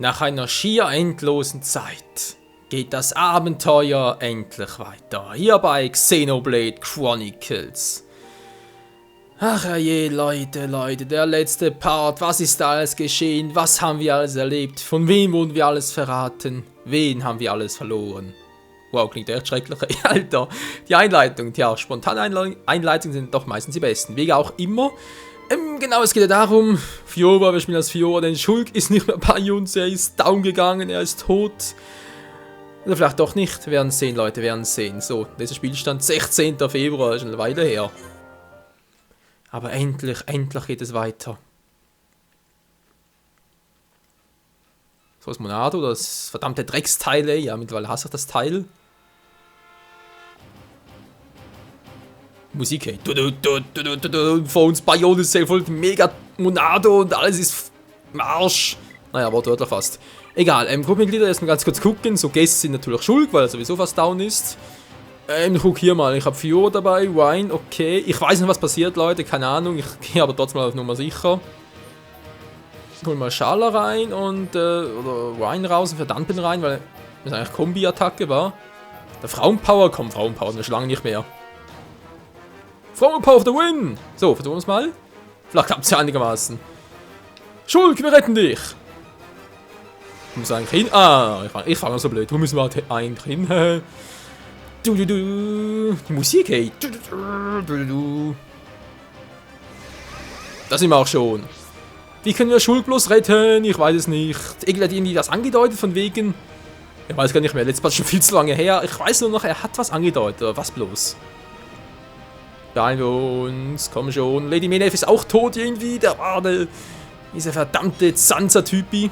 Nach einer schier endlosen Zeit geht das Abenteuer endlich weiter. Hier bei Xenoblade Chronicles. Ach je, Leute, der letzte Part. Was ist da alles geschehen? Was haben wir alles erlebt? Von wem wurden wir alles verraten? Wen haben wir alles verloren? Wow, klingt echt schrecklich. Alter, die Einleitung. Tja, spontane Einleitungen sind doch meistens die besten. Wie auch immer. Genau, es geht ja darum, Fiora, wir spielen als Fiora, denn Shulk ist nicht mehr bei uns, er ist down gegangen, er ist tot. Oder vielleicht doch nicht, wir werden sehen, Leute, wir werden sehen. So, dieser Spielstand 16. Februar, schon eine Weile her. Aber endlich geht es weiter. So, das Monado, das verdammte Drecksteil, ey. Ja, mittlerweile hasse ich das Teil. Musik, hey. Vor uns Bion ist voll mega Monado und alles ist im Arsch. Naja, wortwörtlich fast. Egal, Gruppenmitglieder erstmal ganz kurz gucken. So, Gäste sind natürlich schuld, weil er sowieso fast down ist. Ich guck hier mal. Ich habe Fiora dabei, Wine, okay. Ich weiß nicht, was passiert, Leute, keine Ahnung. Ich gehe aber trotzdem mal auf Nummer sicher. Ich hol mal Schala rein und, oder Wine raus und Verdammten rein, weil das eigentlich Kombi-Attacke war. Der Frauenpower, komm, Frauenpower, das ist lange nicht mehr. Frauenpower of the win! So, versuchen wir es mal. Vielleicht klappt es ja einigermaßen. Shulk, wir retten dich! Wo muss eigentlich hin? Ah, ich fange so blöd. Wo müssen wir halt eigentlich hin? Die Musik, hey. Da sind wir auch schon. Wie können wir Shulk bloß retten? Ich weiß es nicht. Irgendwie hat irgendwie das angedeutet von wegen... Ich weiß gar nicht mehr. Letztes Mal schon viel zu lange her. Ich weiß nur noch, er hat was angedeutet. Oder was bloß? Beeilen wir uns. Komm schon. Lady Menef ist auch tot irgendwie. Der war dieser verdammte Zanza-Typi.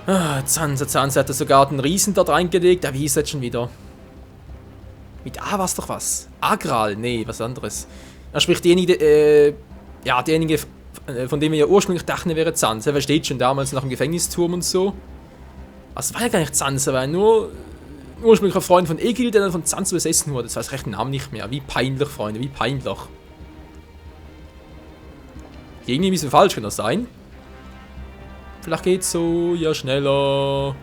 Ah, Zanza hat da sogar den Riesen dort reingelegt. Ja, wie hieß das schon wieder? Mit A war's doch was. Agral? Nee, was anderes. Er spricht derjenige, von dem wir ja ursprünglich dachten, er wäre Zanza. Er steht schon damals nach dem Gefängnisturm und so. Also war ja gar nicht Zanza, war nur ursprünglicher Freund von Egil, der dann von Zanza besessen wurde. Das weiß recht den Namen nicht mehr. Wie peinlich, Freunde, wie peinlich. Irgendwie ein bisschen falsch, kann das sein? Vielleicht geht's so, ja, schneller.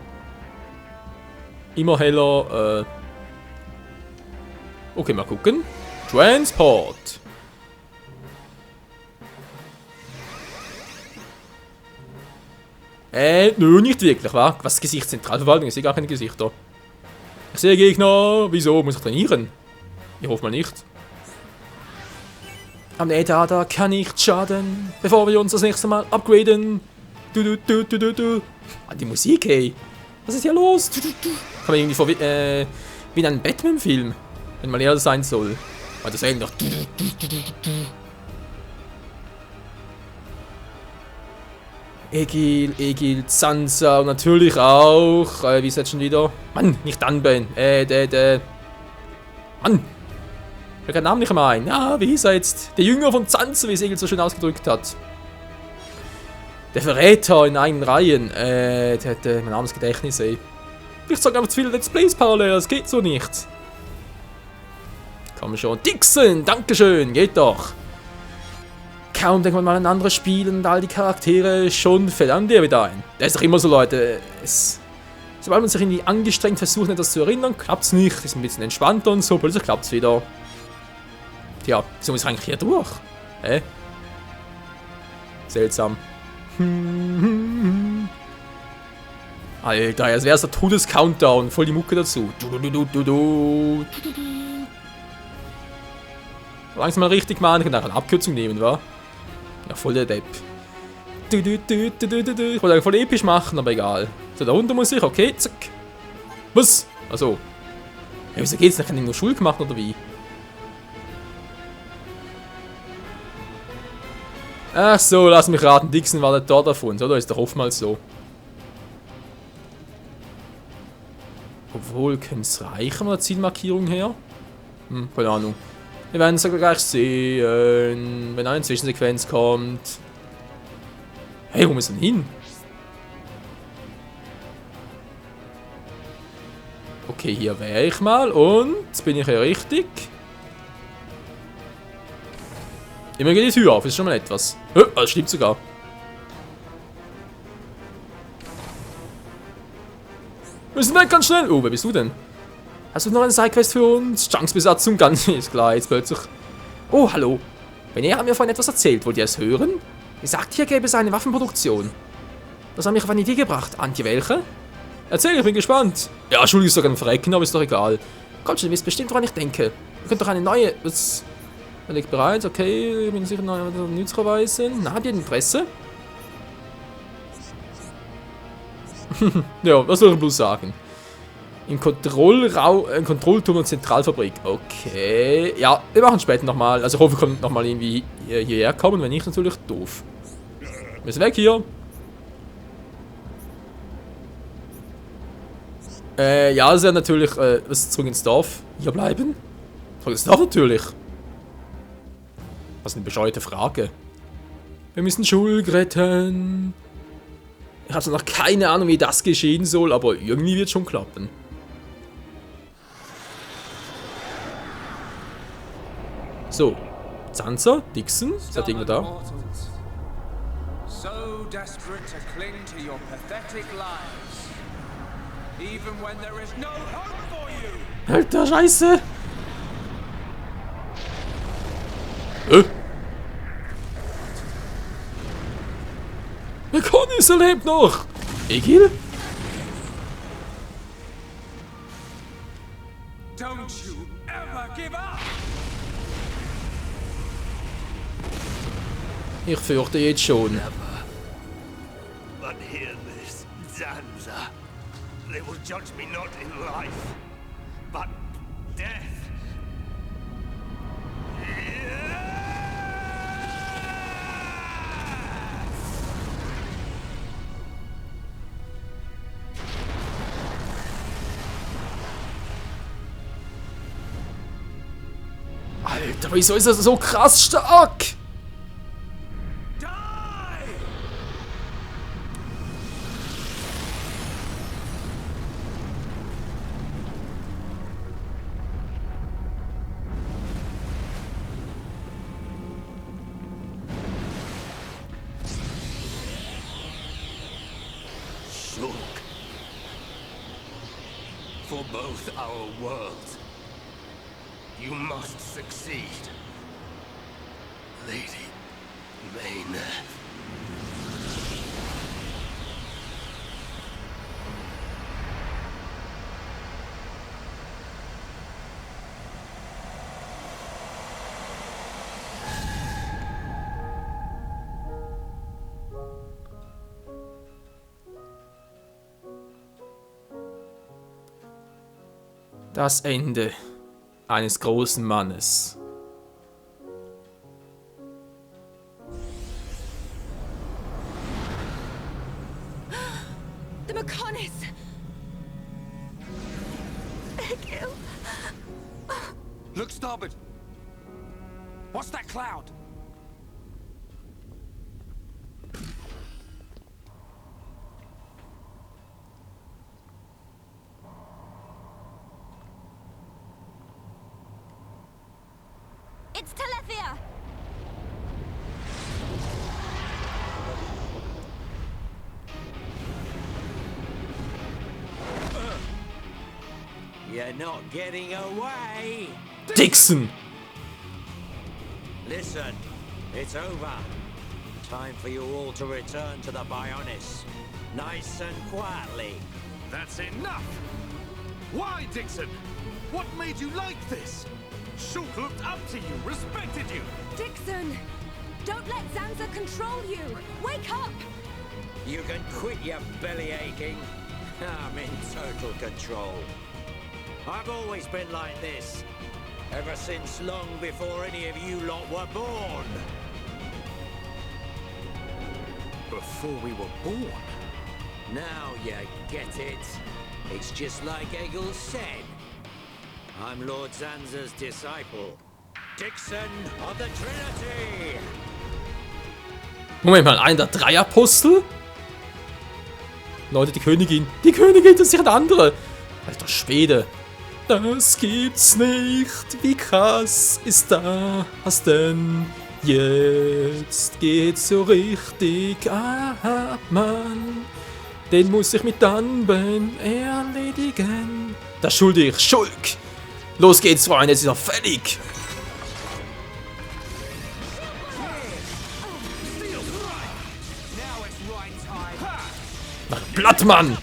Immer heller, Okay, mal gucken. Transport. Nö, nicht wirklich, wa? Was Gesichtszentralverwaltung? Ich sehe gar keine Gesichter. Ich sehe Gegner. Wieso? Muss ich trainieren? Ich hoffe mal nicht. Am Nether kann nicht schaden, bevor wir uns das nächste Mal upgraden. Ah, die Musik, ey. Was ist hier los? Kann man irgendwie vor wie in einem Batman-Film, wenn man eher sein soll. Weil das eigentlich noch. Egil, Zanza und natürlich auch. Wie ist das schon wieder? Mann, nicht Dunban. Mann. Ich kann den Namen nicht mehr ein. Ja, wie hieß er jetzt? Der Jünger von Zanza, wie es Egil so schön ausgedrückt hat. Der Verräter in eigenen Reihen. Der hat mein armes Gedächtnis, ey. Ich sag einfach zu viele Let's Plays parallel, das geht so nicht. Komm schon. Dixon, dankeschön, geht doch. Kaum denkt man mal an andere Spiele und all die Charaktere, schon fällt an der wieder ein. Das ist doch immer so, Leute. Sobald man sich irgendwie angestrengt versucht, etwas zu erinnern, klappt's nicht. Ist ein bisschen entspannter und so, plötzlich klappt's wieder. Tja, wieso muss ich eigentlich hier durch? Hä? Seltsam. Alter, als wäre es der Todes-Countdown. Voll die Mucke dazu. Langsam mal richtig machen. Ich kann nachher eine Abkürzung nehmen, wa? Ja, voll der Depp. Ich wollte eigentlich voll episch machen, aber egal. So, da unten muss ich. Okay, zack. Was? Achso. Ja, wieso geht's nicht? Kann ich nur Schulk machen oder wie? Ach so, lass mich raten. Dixon war der Tor davon, oder? Ist doch oftmals so. Obwohl, könnte es reichen von der Zielmarkierung her? Keine Ahnung. Wir werden es sogar gleich sehen, wenn eine Zwischensequenz kommt. Hey, wo müssen wir hin? Okay, hier wäre ich mal und bin ich ja richtig. Immer geht die Tür auf, ist schon mal etwas. Das stimmt sogar. Wir müssen weg, ganz schnell. Oh, wer bist du denn? Hast du noch eine Sidequest für uns? Chunks-Besatzung, ganz ist klar, jetzt plötzlich. Oh, hallo. Benny hat mir vorhin etwas erzählt. Wollt ihr es hören? Er sagt, hier gäbe es eine Waffenproduktion. Das hat mich auf eine Idee gebracht. Antje, welche? Erzähl, ich bin gespannt. Ja, Entschuldigung, ist sogar ein Verrecken, aber ist doch egal. Kommt schon, ihr wisst bestimmt, woran ich denke. Ihr könnt doch eine neue... Was? Er liegt bereit, okay. Ich bin sicher noch nützlicherweise. Na, habt ihr Interesse? Ja, was soll ich bloß sagen? Im Kontrollturm und Zentralfabrik. Okay. Ja, wir machen später nochmal. Also ich hoffe, wir können nochmal irgendwie hierher kommen. Wenn nicht, natürlich doof. Wir müssen weg hier. Ja, das ist ja natürlich, was zurück ins Dorf. Hier bleiben? Zurück ins Dorf natürlich. Was eine bescheuerte Frage. Wir müssen Schulk retten. Ich habe noch keine Ahnung, wie das geschehen soll, aber irgendwie wird es schon klappen. So, Sansa, Dixon, ist das Ding da? So desperate to cling to your pathetic lives, even when there is no hope for you. Alter Scheiße! Der Cornys lebt noch! Egil? Don't you ever give up! Ich fürchte jetzt schon. But hear this, Zanza. They will judge me not in life, but death. Alter, wieso ist er so krass stark? Shulk. For both our worlds, you must succeed. Lady Maynard. Das Ende eines großen Mannes. The Mechonis! Egil! Look starboard. What's that cloud? It's Telethia! You're not getting away! Dixon! Listen, it's over. Time for you all to return to the Bionis. Nice and quietly. That's enough! Why, Dixon? What made you like this? Shulk looked up to you, respected you. Dixon! Don't let Zanza control you! Wake up! You can quit your belly aching. I'm in total control. I've always been like this. Ever since long before any of you lot were born. Before we were born? Now you get it. It's just like Egil said. I'm Lord Zanza's disciple. Dixon of the Trinity! Moment mal, einer der drei Apostel? Leute, die Königin. Die Königin, das ist ihre andere. Alter Schwede. Das gibt's nicht. Wie krass ist das denn? Jetzt geht's so richtig. Aha, Mann. Den muss ich mit Dunban erledigen. Das schulde ich. Schulk. Los geht's, Freunde. Es ist doch fällig. Mach platt, Mann.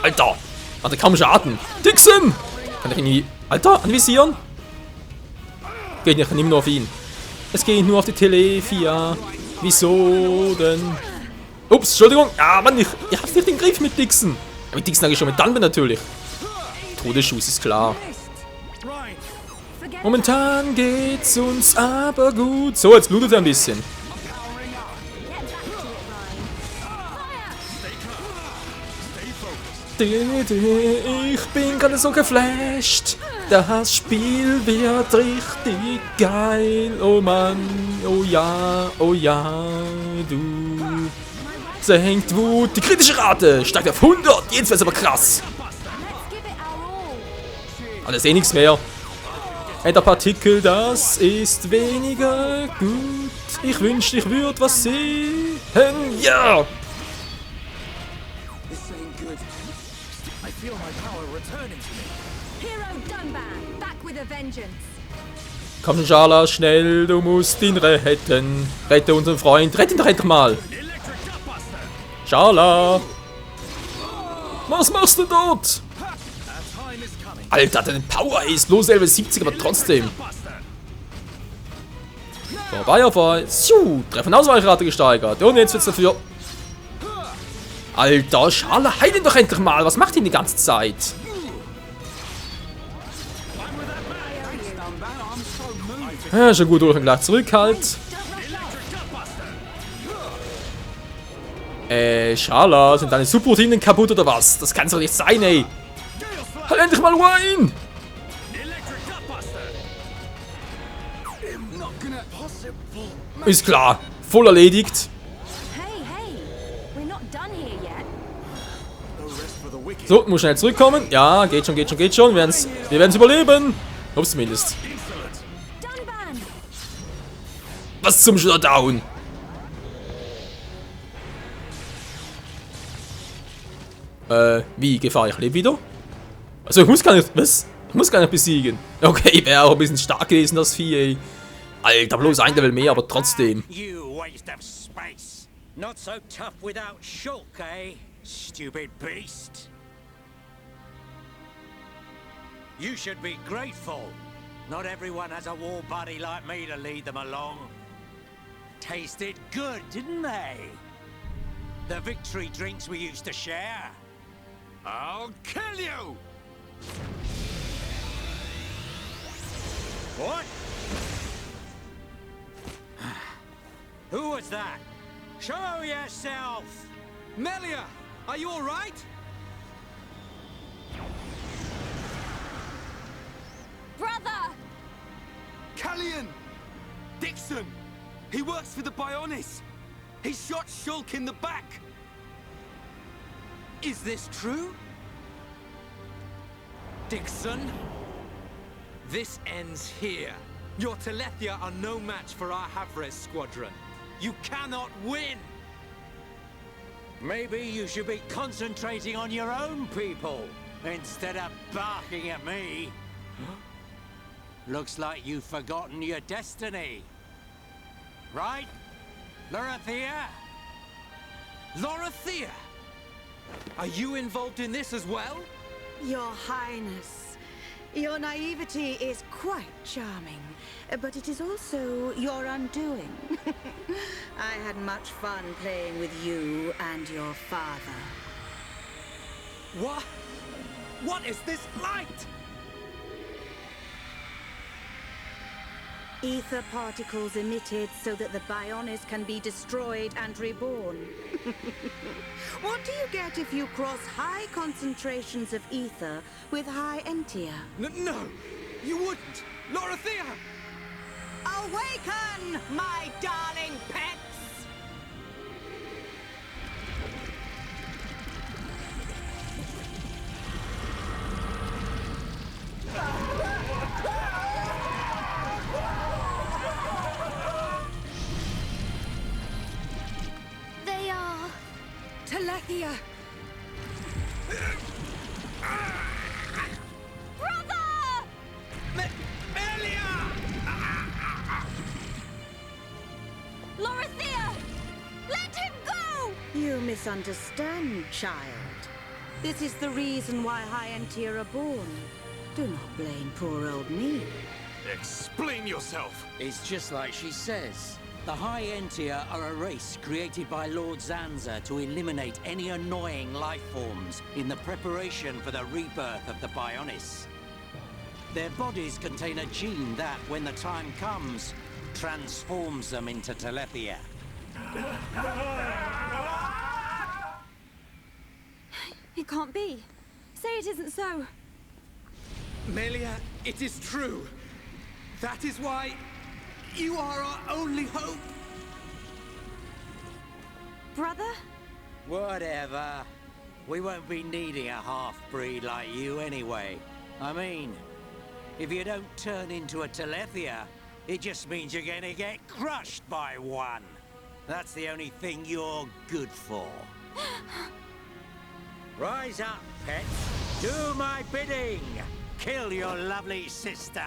Alter. Hatte kaum Schaden. Dixon. Kann ich ihn nie... Alter, anvisieren? Geht nicht, immer nur auf ihn. Es geht nur auf die Telefia. Wieso denn? Ups, Entschuldigung. Ah, Mann, ich hab's nicht den Griff mit Dixon. Ja, mit Dixon habe ich schon mit Dunban natürlich. Todesschuss ist klar. Momentan geht's uns aber gut. So, jetzt blutet er ein bisschen. Ich bin gerade so geflasht. Das Spiel wird richtig geil. Oh Mann, oh ja, du. Senkt Wut. Die kritische Rate steigt auf 100. Jetzt wird's aber krass. Alles eh nichts mehr. Ätherpartikel, das ist weniger gut. Ich wünschte, ich würde was sehen. Ja! Komm, Schala, schnell, du musst ihn retten. Rette unseren Freund, rette ihn doch endlich mal. Schala! Was machst du dort? Alter, deine Power ist los, Level 70, aber trotzdem. Vorbei auf euch. Treffer-Ausweichrate gesteigert. Und jetzt wird's dafür. Alter, Schala, heil ihn doch endlich mal. Was macht ihn die ganze Zeit? Ja, schon gut durch und gleich zurück halt. Schala, sind deine Subroutinen kaputt oder was? Das kann's doch nicht sein, ey. Halt endlich mal Wayne! Ist klar, voll erledigt. So, muss schnell zurückkommen. Ja, geht schon. Wir werden's überleben. Ups, zumindest. Was zum Shutdown? Wie Gefahr? Ich lebe wieder? Also ich muss gar nicht... Was? Ich muss gar nicht besiegen. Okay, wäre auch ein bisschen stark gewesen, das Vieh, ey. Alter, bloß ein Level mehr, aber trotzdem. You waste of space. Not so tough without Shulk, eh? Stupid beast. You should be grateful. Not everyone has a war buddy like me to lead them along. Tasted good, didn't they? The victory drinks we used to share. I'll kill you! What? Who was that? Show yourself! Melia, are you all right? Brother! Callian! Dixon! He works for the Bionis! He shot Shulk in the back! Is this true? Dixon? This ends here. Your Telethia are no match for our Havres squadron. You cannot win! Maybe you should be concentrating on your own people instead of barking at me. Looks like you've forgotten your destiny. Right? Lorithia? Lorithia! Are you involved in this as well? Your Highness, your naivety is quite charming, but it is also your undoing. I had much fun playing with you and your father. What? What is this light? Ether particles emitted so that the Bionis can be destroyed and reborn. What do you get if you cross high concentrations of ether with high entia? No, you wouldn't! Lorithia! Awaken, my darling pets! Telethia! Brother! Melia! Lorithia! Let him go! You misunderstand, child. This is the reason why High Entia are born. Do not blame poor old me. Explain yourself! It's just like she says. The High Entia are a race created by Lord Zanza to eliminate any annoying life forms in the preparation for the rebirth of the Bionis. Their bodies contain a gene that, when the time comes, transforms them into Telethia. It can't be. Say it isn't so. Melia, it is true. That is why you are our only hope. Brother? Whatever. We won't be needing a half-breed like you anyway. I mean, if you don't turn into a Telethia, it just means you're gonna get crushed by one. That's the only thing you're good for. Rise up, pets. Do my bidding. Kill your lovely sister.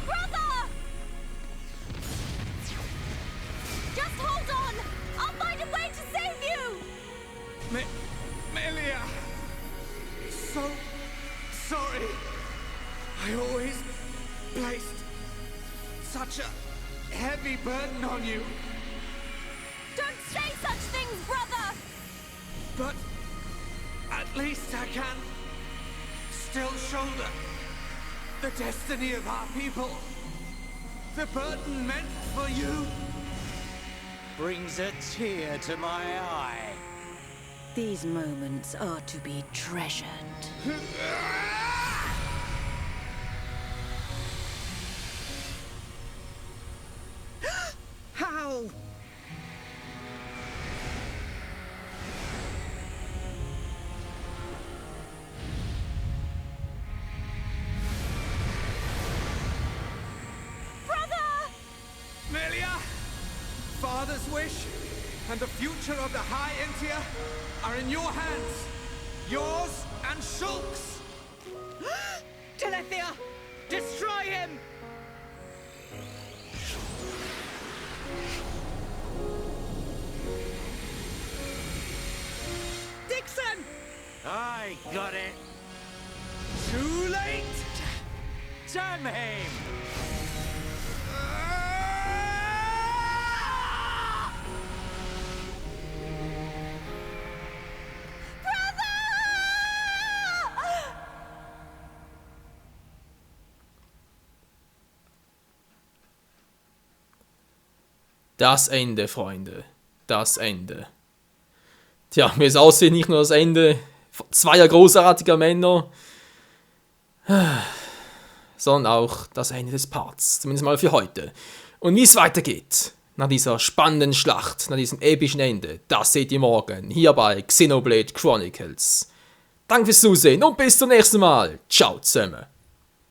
Brother! Just hold on! I'll find a way to save you! Melia! So sorry. I always placed such a heavy burden on you. Don't say such things, brother! But at least I can still shoulder the destiny of our people. The burden meant for you Brings a tear to my eye. These moments are to be treasured. How? Melia! Father's wish and the future of the High Entia are in your hands. Yours and Shulk's. Telethia! Destroy him! Dixon! I got it. Too late! Damn him! Das Ende, Freunde. Das Ende. Tja, wie es aussieht, nicht nur das Ende zweier großartiger Männer, sondern auch das Ende des Parts. Zumindest mal für heute. Und wie es weitergeht, nach dieser spannenden Schlacht, nach diesem epischen Ende, das seht ihr morgen hier bei Xenoblade Chronicles. Danke fürs Zusehen und bis zum nächsten Mal. Ciao zusammen.